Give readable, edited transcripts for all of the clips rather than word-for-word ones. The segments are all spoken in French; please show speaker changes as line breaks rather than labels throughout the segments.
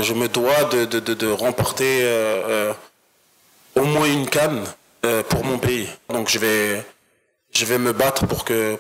Je me dois de remporter au moins une CAN pour mon pays. Donc je vais me battre pour que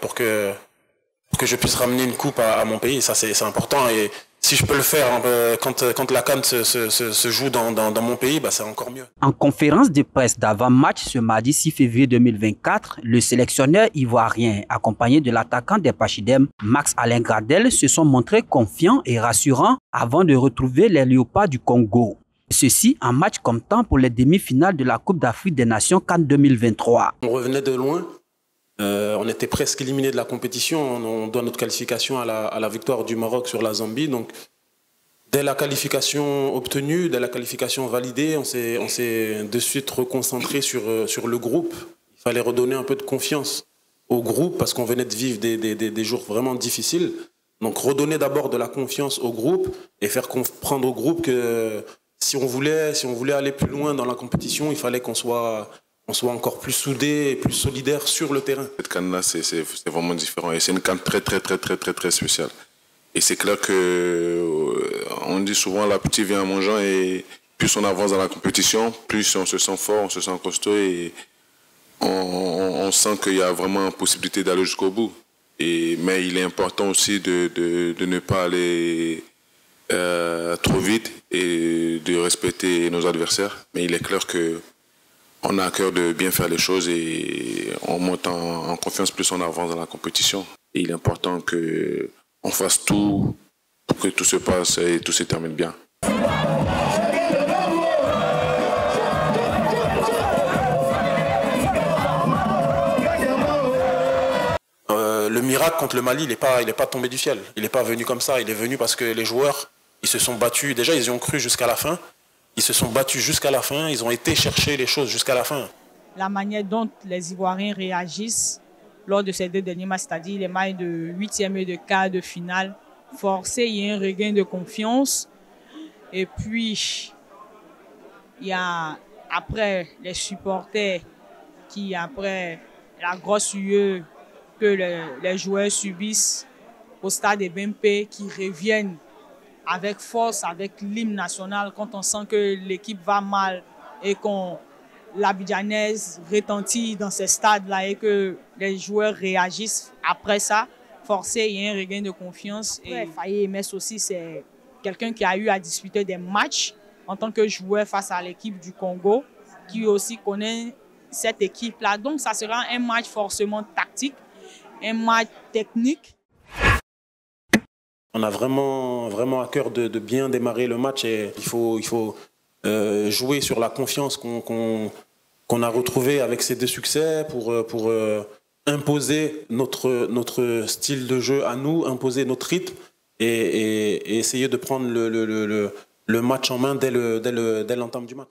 je puisse ramener une coupe à mon pays. Ça, c'est important. Et si je peux le faire quand la CAN se joue dans mon pays, bah, c'est encore mieux.
En conférence de presse d'avant-match ce mardi 6 février 2024, le sélectionneur ivoirien, accompagné de l'attaquant des Pachidem, Max-Alain Gradel, se sont montrés confiants et rassurants avant de retrouver les Léopards du Congo. Ceci en match comptant pour les demi-finales de la Coupe d'Afrique des Nations CAN 2023.
On revenait de loin. On était presque éliminé de la compétition. On doit notre qualification à la victoire du Maroc sur la Zambie. Donc, dès la qualification obtenue, dès la qualification validée, on s'est de suite reconcentré sur le groupe. Il fallait redonner un peu de confiance au groupe parce qu'on venait de vivre des jours vraiment difficiles. Donc, redonner d'abord de la confiance au groupe et faire comprendre au groupe que si on voulait aller plus loin dans la compétition, il fallait qu'on soit encore plus soudés et plus solidaires sur le terrain.
Cette CAN-là, c'est vraiment différent et c'est une CAN très spéciale. Et c'est clair que on dit souvent l'appétit vient en mangeant et plus on avance dans la compétition, plus on se sent fort, on se sent costaud et on sent qu'il y a vraiment possibilité d'aller jusqu'au bout. Mais il est important aussi de ne pas aller trop vite et de respecter nos adversaires. Mais il est clair qu'on a à cœur de bien faire les choses et on monte en confiance plus on avance dans la compétition. Et il est important qu'on fasse tout pour que tout se passe et tout se termine bien.
Le miracle contre le Mali, il n'est pas tombé du ciel. Il n'est pas venu comme ça. Il est venu parce que les joueurs, ils se sont battus. Déjà, ils y ont cru jusqu'à la fin. Ils se sont battus jusqu'à la fin. Ils ont été chercher les choses jusqu'à la fin.
La manière dont les Ivoiriens réagissent lors de ces deux derniers matchs, c'est-à-dire les matchs de huitième et de quart de finale, forcé, il y a un regain de confiance. Et puis, il y a après les supporters qui, après la grosse huée que les joueurs subissent au stade de BMP, qui reviennent avec force, avec l'hymne national, quand on sent que l'équipe va mal et qu'on l'abidjanaise retentit dans ces stades-là et que les joueurs réagissent après ça, forcé, il y a un regain de confiance. Et Faye Mess aussi, c'est quelqu'un qui a eu à disputer des matchs en tant que joueur face à l'équipe du Congo, qui aussi connaît cette équipe-là. Donc, ça sera un match forcément tactique, un match technique.
On a vraiment à cœur de bien démarrer le match et il faut jouer sur la confiance qu'on a retrouvée avec ces deux succès pour imposer notre style de jeu à nous, imposer notre rythme et essayer de prendre le match en main dès l'entame du match.